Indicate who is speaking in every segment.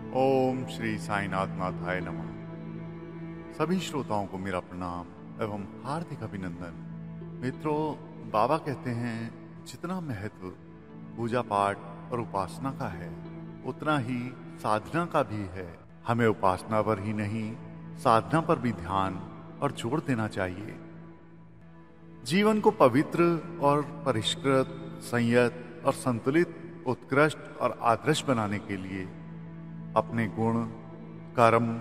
Speaker 1: ओम श्री साईनाथ नाथाय नमः। सभी श्रोताओं को मेरा प्रणाम एवं हार्दिक अभिनंदन। मित्रों, बाबा कहते हैं जितना महत्व पूजा पाठ और उपासना का है उतना ही साधना का भी है। हमें उपासना पर ही नहीं साधना पर भी ध्यान और जोर देना चाहिए। जीवन को पवित्र और परिष्कृत, संयत और संतुलित, उत्कृष्ट और आदर्श बनाने के लिए अपने गुण, कर्म,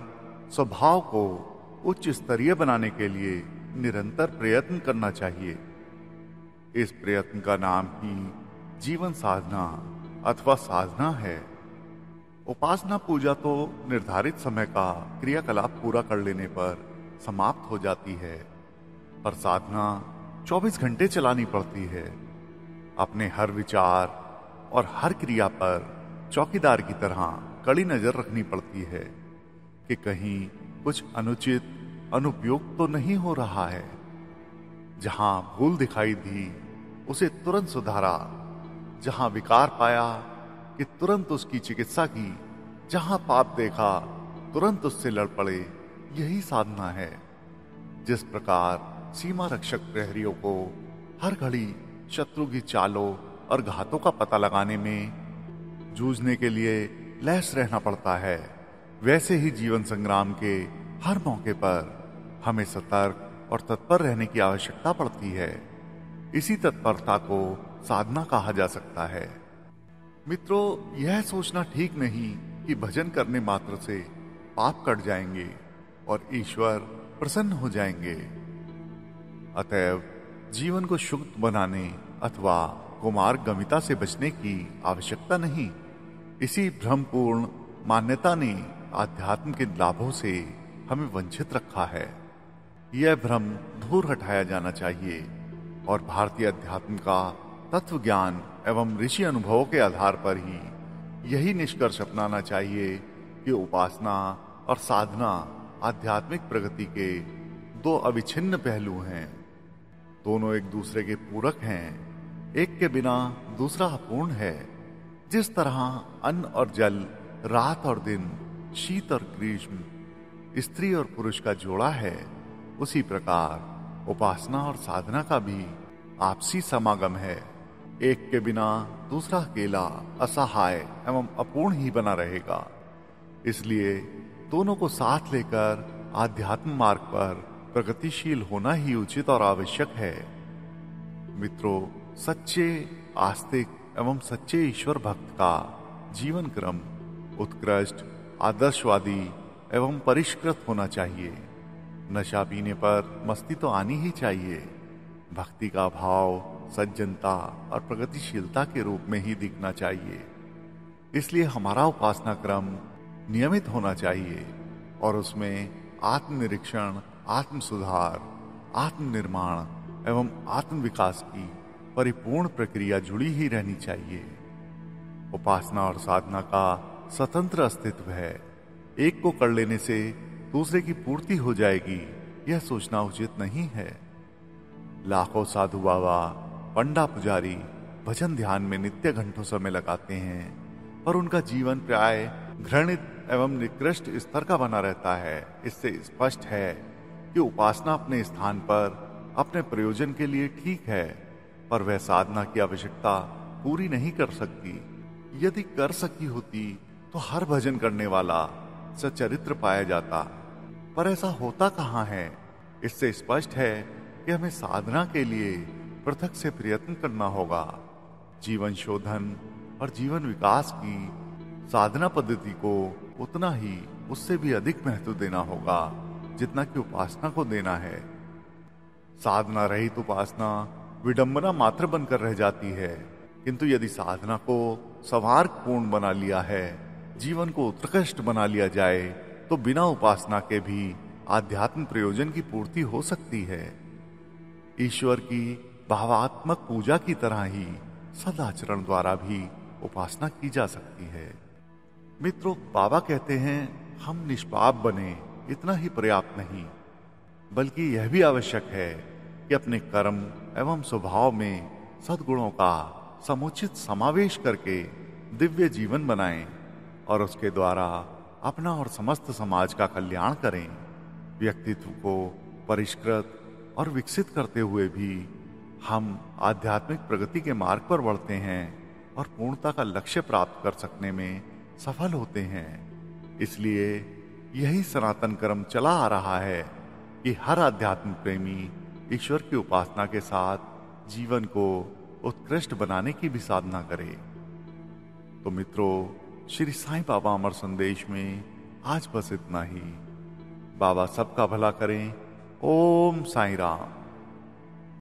Speaker 1: स्वभाव को उच्च स्तरीय बनाने के लिए निरंतर प्रयत्न करना चाहिए। इस प्रयत्न का नाम ही जीवन साधना अथवा साधना है। उपासना पूजा तो निर्धारित समय का क्रियाकलाप पूरा कर लेने पर समाप्त हो जाती है, पर साधना 24 घंटे चलानी पड़ती है। अपने हर विचार और हर क्रिया पर चौकीदार की तरह कड़ी नजर रखनी पड़ती है कि कहीं कुछ अनुचित, अनुपयुक्त तो नहीं हो रहा है। जहां भूल दिखाई दी उसे तुरंत सुधारा, जहां विकार पाया कि तुरंत उसकी चिकित्सा की, जहां पाप देखा तुरंत उससे लड़ पड़े। यही साधना है। जिस प्रकार सीमा रक्षक प्रहरियों को हर घड़ी शत्रु की चालों और घातों का पता लगाने में जूझने के लिए लैस रहना पड़ता है, वैसे ही जीवन संग्राम के हर मौके पर हमें सतर्क और तत्पर रहने की आवश्यकता पड़ती है। इसी तत्परता को साधना कहा जा सकता है। मित्रों, यह सोचना ठीक नहीं कि भजन करने मात्र से पाप कट जाएंगे और ईश्वर प्रसन्न हो जाएंगे। अतएव जीवन को शुद्ध बनाने अथवा कुमार्गमिता से बचने की आवश्यकता नहीं। इसी भ्रमपूर्ण मान्यता ने आध्यात्म के लाभों से हमें वंचित रखा है। यह भ्रम दूर हटाया जाना चाहिए और भारतीय अध्यात्म का तत्व ज्ञान एवं ऋषि अनुभवों के आधार पर ही यही निष्कर्ष अपनाना चाहिए कि उपासना और साधना आध्यात्मिक प्रगति के दो अविच्छिन्न पहलू हैं। दोनों एक दूसरे के पूरक हैं। एक के बिना दूसरा अपूर्ण है। जिस तरह अन्न और जल, रात और दिन, शीत और ग्रीष्म, स्त्री और पुरुष का जोड़ा है, उसी प्रकार उपासना और साधना का भी आपसी समागम है। एक के बिना दूसरा अकेला, असहाय एवं अपूर्ण ही बना रहेगा। इसलिए दोनों को साथ लेकर आध्यात्म मार्ग पर प्रगतिशील होना ही उचित और आवश्यक है। मित्रों, सच्चे आस्तिक एवं सच्चे ईश्वर भक्त का जीवन क्रम उत्कृष्ट, आदर्शवादी एवं परिष्कृत होना चाहिए। नशा पीने पर मस्ती तो आनी ही चाहिए। भक्ति का भाव सज्जनता और प्रगतिशीलता के रूप में ही दिखना चाहिए। इसलिए हमारा उपासना क्रम नियमित होना चाहिए और उसमें आत्मनिरीक्षण, आत्म सुधार, आत्मनिर्माण एवं आत्म विकास की परिपूर्ण प्रक्रिया जुड़ी ही रहनी चाहिए। उपासना और साधना का स्वतंत्र अस्तित्व है। एक को कर लेने से दूसरे की पूर्ति हो जाएगी, यह सोचना उचित नहीं है। लाखों साधु बाबा, पंडा पुजारी भजन ध्यान में नित्य घंटों समय लगाते हैं, पर उनका जीवन प्राय घृणित एवं निकृष्ट स्तर का बना रहता है। इससे स्पष्ट है कि उपासना अपने स्थान पर अपने प्रयोजन के लिए ठीक है, पर वह साधना की आवश्यकता पूरी नहीं कर सकती। यदि कर सकी होती तो हर भजन करने वाला सच्चरित्र पाया जाता, पर ऐसा होता कहाँ है। इससे स्पष्ट है कि हमें साधना के लिए पृथक से प्रयत्न करना होगा। जीवन शोधन और जीवन विकास की साधना पद्धति को उतना ही, उससे भी अधिक महत्व देना होगा जितना कि उपासना को देना है। साधना रहित उपासना विडंबना मात्र बनकर रह जाती है, किंतु यदि साधना को सौहार्दपूर्ण बना लिया है, जीवन को उत्कृष्ट बना लिया जाए, तो बिना उपासना के भी आध्यात्म प्रयोजन की पूर्ति हो सकती है। ईश्वर की भावात्मक पूजा की तरह ही सदाचरण द्वारा भी उपासना की जा सकती है। मित्रों, बाबा कहते हैं हम निष्पाप बने, इतना ही पर्याप्त नहीं, बल्कि यह भी आवश्यक है कि अपने कर्म एवं स्वभाव में सद्गुणों का समुचित समावेश करके दिव्य जीवन बनाएं और उसके द्वारा अपना और समस्त समाज का कल्याण करें। व्यक्तित्व को परिष्कृत और विकसित करते हुए भी हम आध्यात्मिक प्रगति के मार्ग पर बढ़ते हैं और पूर्णता का लक्ष्य प्राप्त कर सकने में सफल होते हैं। इसलिए यही सनातन क्रम चला आ रहा है कि हर आध्यात्मिक प्रेमी ईश्वर की उपासना के साथ जीवन को उत्कृष्ट बनाने की भी साधना करे। तो मित्रों, श्री साईं बाबा अमर संदेश में आज बस इतना ही। बाबा सबका भला करें। ओम साईं राम।